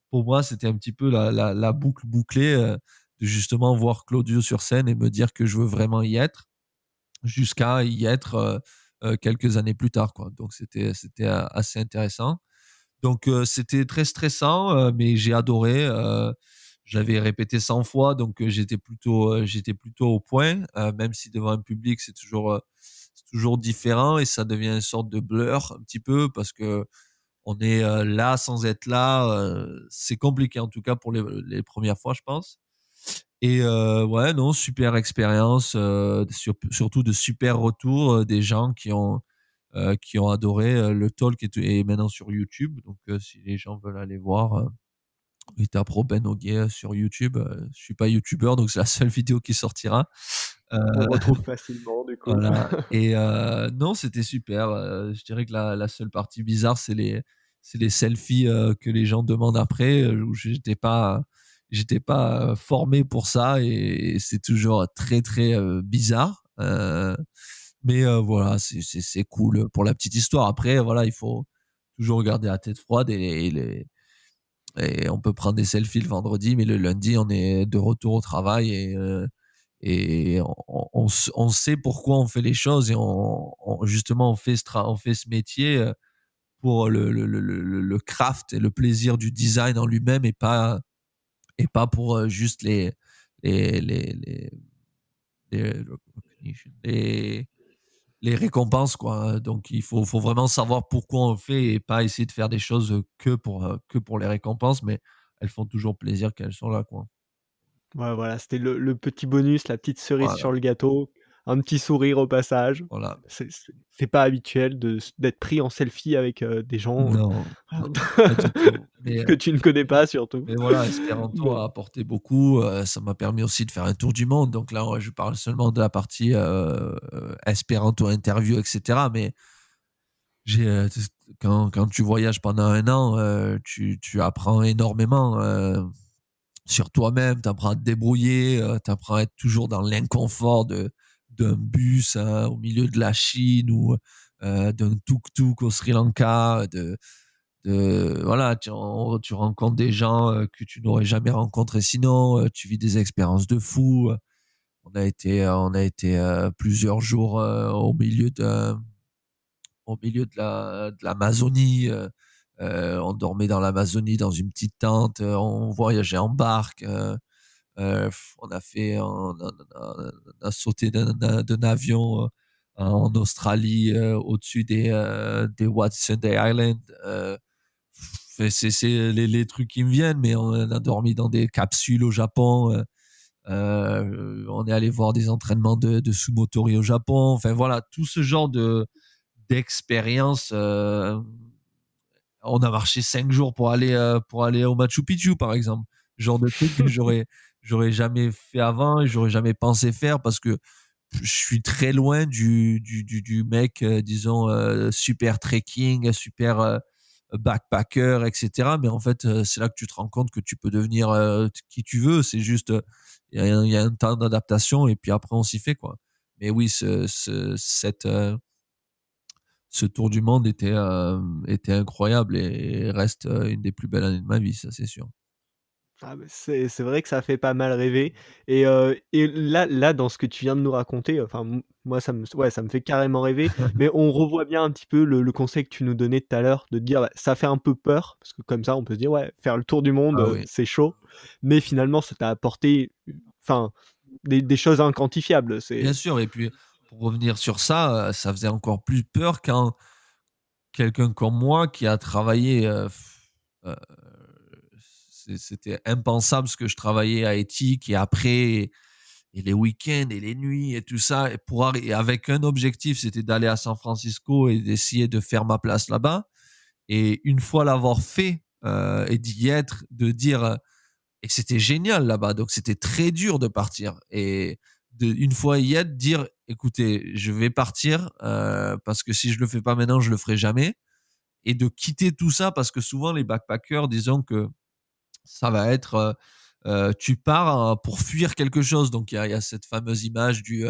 S2: pour moi, c'était un petit peu la boucle bouclée, de justement voir Claudio sur scène et me dire que je veux vraiment y être, jusqu'à y être quelques années plus tard, quoi. Donc c'était assez intéressant. Donc c'était très stressant, mais j'ai adoré. Je l'avais répété 100 fois, donc j'étais plutôt au point, même si devant un public, c'est toujours différent et ça devient une sorte de blur un petit peu parce que on est, là sans être là, c'est compliqué en tout cas pour les 1res fois, je pense. Et ouais, non, super expérience, surtout de super retours, des gens qui ont adoré. Le talk est maintenant sur YouTube, donc si les gens veulent aller voir, ils taperont Ben Oguet sur YouTube. Je suis pas youtubeur, donc c'est la seule vidéo qui sortira. Heu,
S1: On retrouve facilement du coup.
S2: voilà. Et non, c'était super. Je dirais que la seule partie bizarre, c'est les selfies, que les gens demandent après, où j'étais pas, formé pour ça et c'est toujours très, très, bizarre. Mais voilà, c'est cool, pour la petite histoire. Après, voilà, il faut toujours garder la tête froide et on peut prendre des selfies le vendredi, mais le lundi, on est de retour au travail et on sait pourquoi on fait les choses et justement, on fait ce métier, pour le craft et le plaisir du design en lui-même et pas pour, juste les les les récompenses, quoi. Donc il faut vraiment savoir pourquoi on le fait et pas essayer de faire des choses, que pour les récompenses, mais elles font toujours plaisir quand elles sont là, quoi.
S1: Ouais, voilà, c'était le petit bonus, la petite cerise
S2: Voilà,
S1: sur le gâteau, un petit sourire au passage.
S2: voilà.
S1: C'est pas habituel d'être pris en selfie avec, des gens,
S2: Non,
S1: voilà,
S2: non, pas du tout.
S1: que tu ne connais pas surtout.
S2: Mais voilà, Esperanto
S1: Bon.
S2: a apporté beaucoup, ça m'a permis aussi de faire un tour du monde. Donc là, je parle seulement de la partie, espéranto interview et cetera, mais j'ai, quand tu voyages pendant 1 an, tu apprends énormément, sur toi-même, tu apprends à te débrouiller, tu apprends à être toujours dans l'inconfort d'un bus, au milieu de la Chine ou, d'un tuk-tuk au Sri Lanka, voilà, tu rencontres des gens, que tu n'aurais jamais rencontrés sinon, tu vis des expériences de fou. On a été, plusieurs jours, au milieu de l'Amazonie, on dormait dans l'Amazonie dans une petite tente, on voyageait en barque, on a sauté d'un avion, en Australie, au-dessus des Whitsunday Islands. C'est les trucs qui me viennent, mais on a dormi dans des capsules au Japon. On est allé voir des entraînements de sumotori au Japon. Enfin voilà, tout ce genre d'expérience. On a marché 5 jours pour aller au Machu Picchu, par exemple. Genre de truc que j'aurais jamais fait avant et j'aurais jamais pensé faire parce que je suis très loin du mec, disons, super trekking, super, backpacker et cetera. Mais en fait, c'est là que tu te rends compte que tu peux devenir, qui tu veux. C'est juste, il y a un temps d'adaptation et puis après on s'y fait, quoi. Mais oui, ce tour du monde était incroyable et reste, une des plus belles années de ma vie, ça c'est sûr.
S1: Ah beh, c'est vrai que ça fait pas mal rêver et là, dans ce que tu viens de nous raconter, enfin, moi, ça me fait carrément rêver, mais on revoit bien un petit peu le conseil que tu nous donnais tout à l'heure, de te dire: «Bah, ça fait un peu peur», parce que comme ça, on peut se dire: «Ouais, faire le tour du monde,
S2: Ah oui.
S1: c'est chaud», mais finalement, ça t'a apporté, enfin, des choses inquantifiables,
S2: Bien
S1: c'est
S2: sûr et puis pour revenir sur ça, ça faisait encore plus peur quand quelqu'un comme moi qui a travaillé, heu, c'était impensable ce que je travaillais à Ethic et après et les week-ends et les nuits et tout ça et et avec un objectif, c'était d'aller à San Francisco et d'essayer de faire ma place là-bas. Et une fois l'avoir fait, et d'y être, de dire, et que c'était génial là-bas, donc c'était très dur de partir et une fois y être, dire: «Écoutez, je vais partir, parce que si je le fais pas maintenant, je le ferai jamais», et de quitter tout ça parce que souvent les backpackers, disons que ça va être, tu pars, pour fuir quelque chose. Donc il y a cette fameuse image du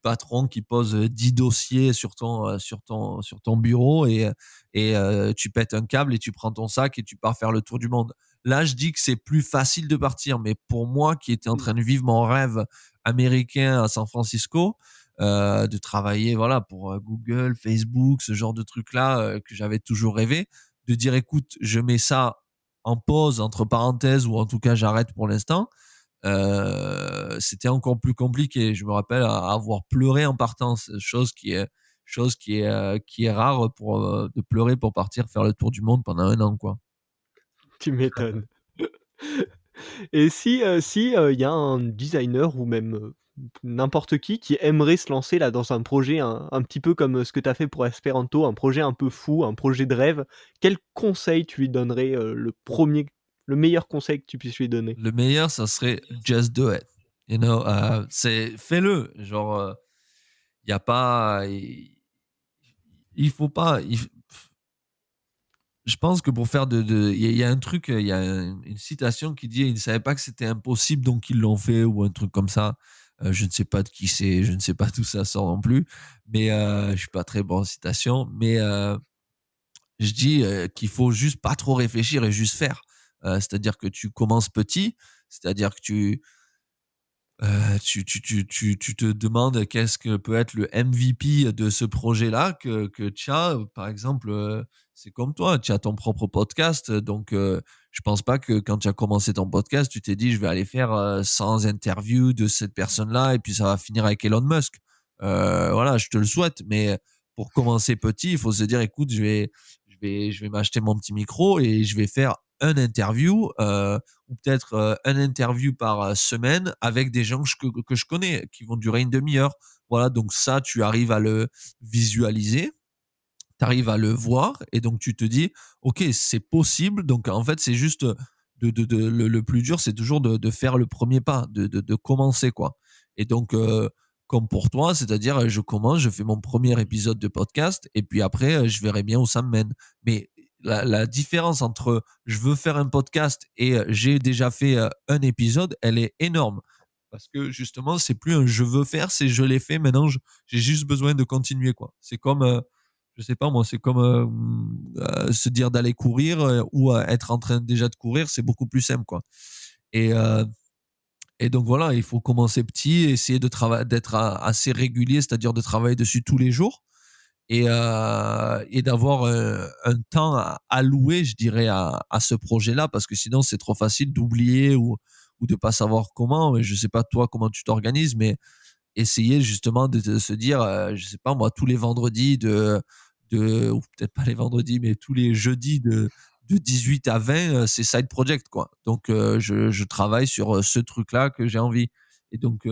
S2: patron qui pose, 10 dossiers sur ton bureau tu pètes un câble et tu prends ton sac et tu pars faire le tour du monde. Là, je dis que c'est plus facile de partir, mais pour moi qui étais en
S1: Mmh.
S2: train de vivre mon rêve américain à San Francisco, de travailler, voilà, pour, Google, Facebook, ce genre de trucs-là, que j'avais toujours rêvé, de dire: «Écoute, je mets ça en pause, entre parenthèses, ou en tout cas j'arrête pour l'instant», c'était encore plus compliqué. Je me rappelle avoir pleuré en partant, chose qui est rare de pleurer pour partir faire le tour du monde pendant 1 an, quoi.
S1: Tu m'étonnes. Et si, il y a un designer ou même, n'importe qui aimerait se lancer là dans un projet un petit peu comme, ce que tu as fait pour Esperanto, un projet un peu fou, un projet de rêve, quel conseil tu lui donnerais, le meilleur conseil que tu puisses lui donner?
S2: Le meilleur, ça serait just do it. You know, c'est fais-le. Genre, il y a pas, il faut pas, je pense que pour faire il y a un truc, il y a une citation qui dit: «Ils ne savaient pas que c'était impossible, donc ils l'ont fait», ou un truc comme ça. Je ne sais pas de qui c'est, je ne sais pas d'où ça sort non plus, mais je suis pas très bon en citation, mais je dis, qu'il faut juste pas trop réfléchir et juste faire. C'est-à-dire que tu commences petit, c'est-à-dire que tu te demandes qu'est-ce que peut être le MVP de ce projet-là que tu as, par exemple, c'est comme toi, tu as ton propre podcast, donc je pense pas que quand tu as commencé ton podcast, tu t'es dit: «Je vais aller faire, 100 interviews de cette personne-là et puis ça va finir avec Elon Musk». Voilà, je te le souhaite, mais pour commencer petit, il faut se dire: «Écoute, je vais m'acheter mon petit micro et je vais faire un interview, ou peut-être, un interview par, semaine avec des gens que je connais, qui vont durer une demi heure». Voilà, donc ça, tu arrives à le visualiser, tu arrives à le voir et donc tu te dis: «OK, c'est possible». Donc en fait, c'est juste, le plus dur, c'est toujours de faire le premier pas, de commencer, quoi. Et donc comme pour toi, c'est-à-dire, je commence, je fais mon premier épisode de podcast et puis après, je verrai bien où ça me mène. Mais la différence entre je veux faire un podcast et j'ai déjà fait, un épisode, elle est énorme. Parce que justement, c'est plus un «je veux faire», c'est «je l'ai fait», maintenant j'ai juste besoin de continuer, quoi. C'est comme, je sais pas moi, c'est comme, se dire d'aller courir, ou être en train déjà de courir, c'est beaucoup plus simple, quoi. Et heu et donc voilà, il faut commencer petit, essayer d'être assez régulier, c'est-à-dire de travailler dessus tous les jours et d'avoir, un temps à allouer, je dirais, à ce projet-là, parce que sinon c'est trop facile d'oublier ou de pas savoir comment. Et je sais pas toi comment tu t'organises, mais essayer justement de se dire, je sais pas moi, tous les vendredis ou peut-être pas les vendredis, mais tous les jeudis de 18 à 20, c'est side project, quoi. Donc je travaille sur, ce truc-là que j'ai envie. Et donc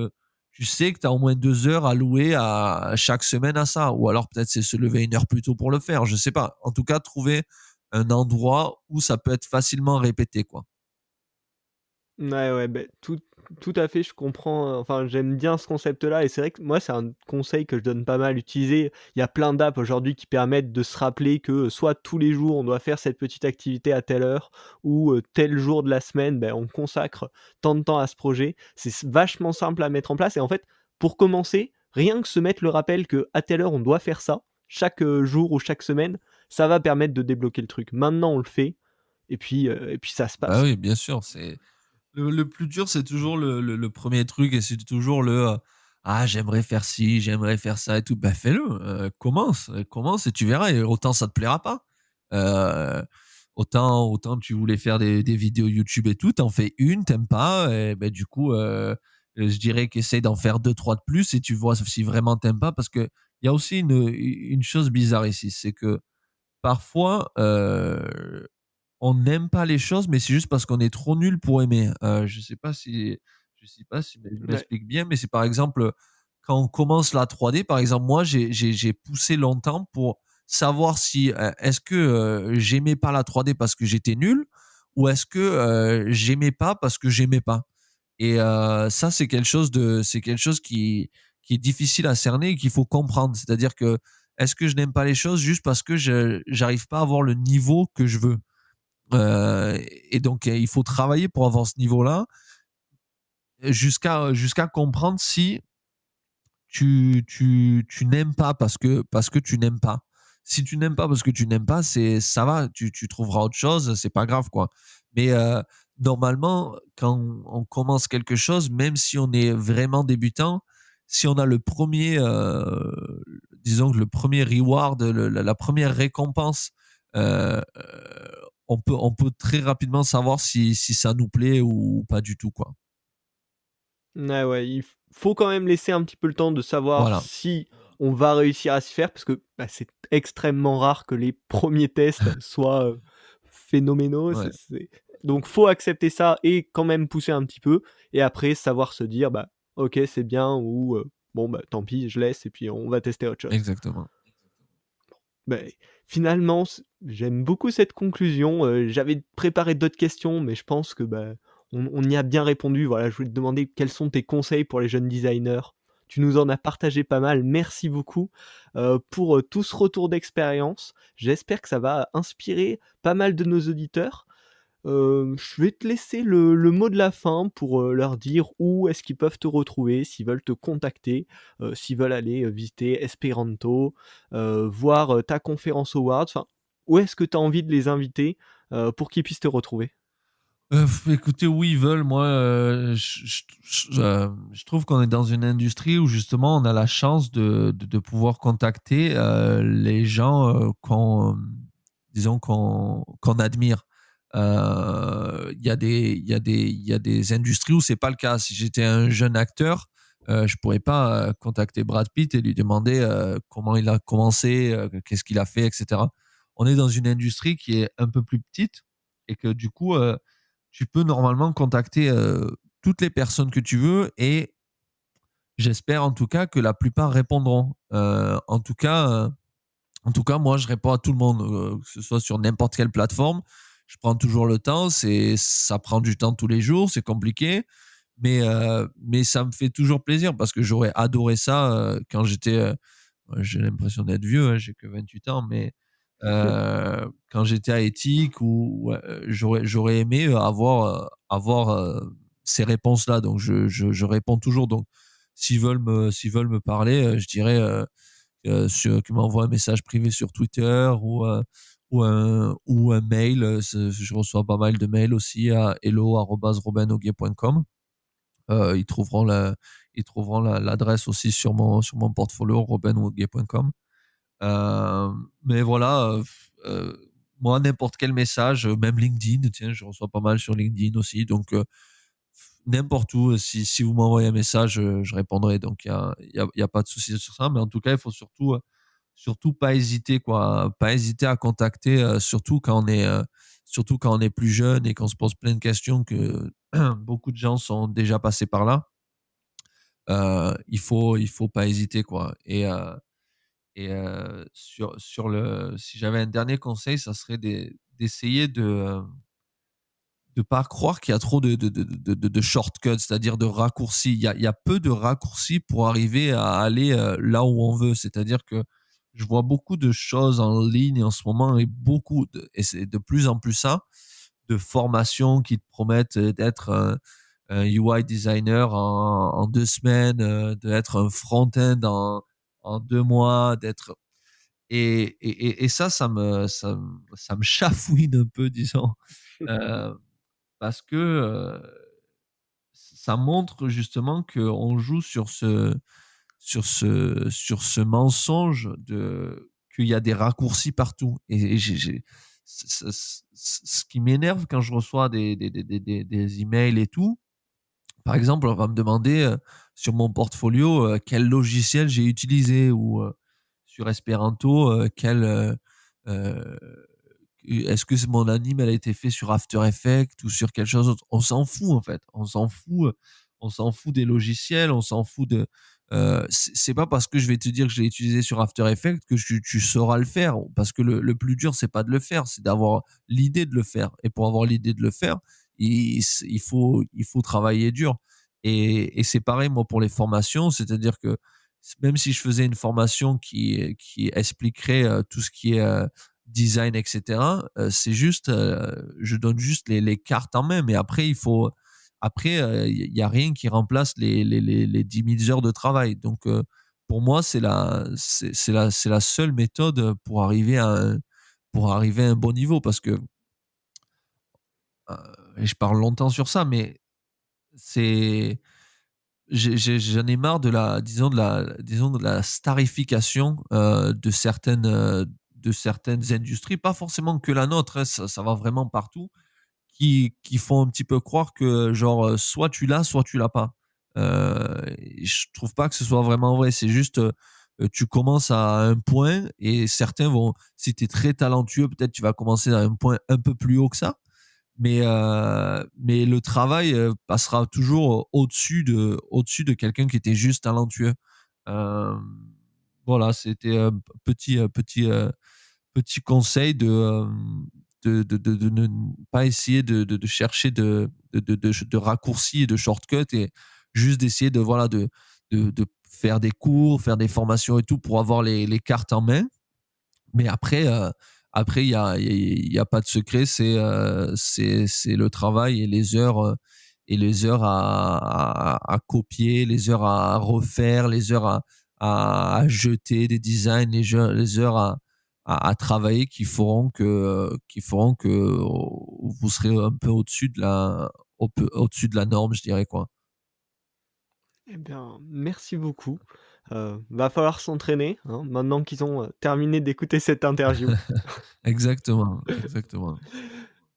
S2: tu sais que tu as au moins 2 heures à louer à chaque semaine à ça, ou alors peut-être c'est se lever 1 heure plus tôt pour le faire, je sais pas. En tout cas, trouver un endroit où ça peut être facilement répété, quoi.
S1: Ouais, ouais, beh, tout à fait, je comprends, enfin, j'aime bien ce concept-là et c'est vrai que moi, c'est un conseil que je donne pas mal utiliser. Il y a plein d'apps aujourd'hui qui permettent de se rappeler que, soit tous les jours, on doit faire cette petite activité à telle heure ou, tel jour de la semaine, ben, on consacre tant de temps à ce projet. C'est vachement simple à mettre en place et en fait, pour commencer, rien que se mettre le rappel qu'à telle heure, on doit faire ça, chaque, jour ou chaque semaine, ça va permettre de débloquer le truc. Maintenant, on le fait et puis ça se
S2: Bah
S1: passe,
S2: oui,
S1: quoi.
S2: bien sûr, c'est le plus dur, c'est toujours le 1 truc, et c'est toujours «Ah, j'aimerais faire ci, j'aimerais faire ça et tout». Bah, fais-le, commence et tu verras, et autant ça te plaira pas. Heu, autant tu voulais faire des vidéos YouTube et tout, tu fais une, t'aimes pas, et bah, du coup, je dirais qu'essaye d'en faire deux trois de plus et tu vois si vraiment t'aimes pas. Parce qu'il y a aussi une chose bizarre ici, c'est que parfois, on n'aime pas les choses, mais c'est juste parce qu'on est trop nul pour aimer. Je sais pas si Je sais pas si je
S1: Ouais.
S2: m'explique bien, mais c'est par exemple, quand on commence la 3D, par exemple, moi, j'ai poussé longtemps pour savoir si, est-ce que, j'aimais pas la 3D parce que j'étais nul ou est-ce que, j'aimais pas parce que j'aimais pas? Et ça, c'est quelque chose qui est difficile à cerner et qu'il faut comprendre. C'est-à-dire que, est-ce que je n'aime pas les choses juste parce que je j'arrive pas à avoir le niveau que je veux? Et donc, il faut travailler pour avoir ce niveau-là, jusqu'à comprendre si tu n'aimes pas parce que tu n'aimes pas. Si tu n'aimes pas parce que tu n'aimes pas, c'est ça va, tu trouveras autre chose, c'est pas grave, quoi. Mais normalement, quand on commence quelque chose, même si on est vraiment débutant, si on a le premier, disons que le premier reward, la première récompense, on peut très rapidement savoir si ça nous plaît ou pas du tout, quoi.
S1: Ouais, ouais, faut quand même laisser un petit peu le temps de savoir
S2: Voilà,
S1: si on va réussir à s'y faire parce que, bah, c'est extrêmement rare que les premiers tests soient, phénoménaux.
S2: ouais,
S1: Donc faut accepter ça et quand même pousser un petit peu et après savoir se dire: «Bah, OK, c'est bien» ou «Bon, bah, tant pis, je laisse et puis on va tester autre chose».
S2: exactement.
S1: Beh, finalement, j'aime beaucoup cette conclusion, j'avais préparé d'autres questions, mais je pense que, bah, on y a bien répondu. Voilà, je voulais te demander quels sont tes conseils pour les jeunes designers. Tu nous en as partagé pas mal. Merci beaucoup, pour, tout ce retour d'expérience. J'espère que ça va inspirer pas mal de nos auditeurs. Je vais te laisser le mot de la fin pour, leur dire où est-ce qu'ils peuvent te retrouver, s'ils veulent te contacter, s'ils veulent aller, visiter Esperanto, voir, ta conférence awards, enfin, où est-ce que tu as envie de les inviter, pour qu'ils puissent te retrouver?
S2: Écoutez, où ils veulent. Moi, je trouve qu'on est dans une industrie où justement on a la chance de pouvoir contacter, les gens, disons qu'on admire. Il y a des industries où c'est pas le cas. Si j'étais un jeune acteur, je pourrais pas, contacter Brad Pitt et lui demander, comment il a commencé, qu'est-ce qu'il a fait, et cetera. On est dans une industrie qui est un peu plus petite et que du coup, tu peux normalement contacter, toutes les personnes que tu veux et j'espère en tout cas que la plupart répondront. En tout cas, moi, je réponds à tout le monde, que ce soit sur n'importe quelle plateforme. Je prends toujours le temps. Ça prend du temps tous les jours, c'est compliqué, mais ça me fait toujours plaisir parce que j'aurais adoré ça, quand j'étais, j'ai l'impression d'être vieux, hein, j'ai que 28 ans, mais quand j'étais à Ethic ou ouais, j'aurais aimé, avoir, ces réponses-là. Donc je réponds toujours. Donc s'ils veulent me parler, je dirais, qu'ils m'envoient un message privé sur Twitter ou un mail, je reçois pas mal de mails aussi à hello@robenoguier.com. Ils trouveront l'adresse aussi sur mon portfolio robenoguier.com. Mais voilà, moi, n'importe quel message, même LinkedIn, tiens, je reçois pas mal sur LinkedIn aussi, donc n'importe où, si vous m'envoyez un message, je répondrai, donc il y a pas de souci sur ça. Mais en tout cas, il faut surtout, surtout pas hésiter, quoi, pas hésiter à contacter, surtout quand on est plus jeune et qu'on se pose plein de questions, que beaucoup de gens sont déjà passés par là. Il faut pas hésiter, quoi. Sur le si j'avais un dernier conseil, ça serait d'essayer de pas croire qu'il y a trop de shortcuts, c'est-à-dire de raccourcis. Il y a peu de raccourcis pour arriver à aller, là où on veut. C'est-à-dire que je vois beaucoup de choses en ligne en ce moment et c'est de plus en plus ça, de formations qui te promettent, d'être un UI designer en 2 semaines, d'être un front-end en 2 mois, d'être et ça me chafouine un peu, disons, heu, parce que, ça montre justement qu'on joue sur ce mensonge de qu'il y a des raccourcis partout et j'ai ce qui m'énerve quand je reçois des emails et tout, par exemple, on va me demander, sur mon portfolio, quel logiciel j'ai utilisé ou, sur Esperanto, heu, est-ce que mon anime, elle a été fait sur After Effects ou sur quelque chose d'autre? On s'en fout, en fait. On s'en fout, on s'en fout des logiciels, on s'en fout de c'est pas parce que je vais te dire que je l'ai utilisé sur After Effects que tu sauras le faire. Parce que le plus dur, c'est pas de le faire, c'est d'avoir l'idée de le faire. Et pour avoir l'idée de le faire, il faut travailler dur. Et c'est pareil, moi, pour les formations, c'est-à-dire que même si je faisais une formation qui expliquerait tout ce qui est design, etc., c'est juste, je donne juste les cartes en main, mais après, il y a rien qui remplace les 10 000 heures de travail. Donc, pour moi, c'est la seule méthode pour arriver à un bon niveau parce que, heu, et je parle longtemps sur ça, mais c'est j'en ai marre de la starification, de certaines industries, pas forcément que la nôtre, hein, ça va vraiment partout, qui font un petit peu croire que genre, soit tu l'as, soit tu l'as pas. Et je trouve pas que ce soit vraiment vrai. C'est juste, tu commences à un point et certains vont si tu es très talentueux, peut-être tu vas commencer à un point un peu plus haut que ça, mais le travail, passera toujours au-dessus de quelqu'un qui était juste talentueux. Hem, voilà, c'était un petit conseil de ne pas essayer de chercher de raccourcis et de shortcuts et juste d'essayer de, voilà, de faire des cours, faire des formations et tout pour avoir les cartes en main. Mais après il y a pas de secret, c'est le travail et les heures à copier, les heures à refaire, les heures à jeter des designs, les heures à travailler qui feront que vous serez un peu au-dessus de la norme, je dirais, quoi.
S1: Eh bien, merci beaucoup. Va falloir s'entraîner, hein, maintenant qu'ils ont, terminé d'écouter cette interview.
S2: Exactement, exactement.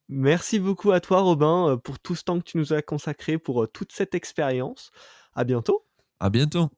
S1: Merci beaucoup à toi Robin, pour tout ce temps que tu nous as consacré, pour, toute cette expérience. À bientôt.
S2: À bientôt.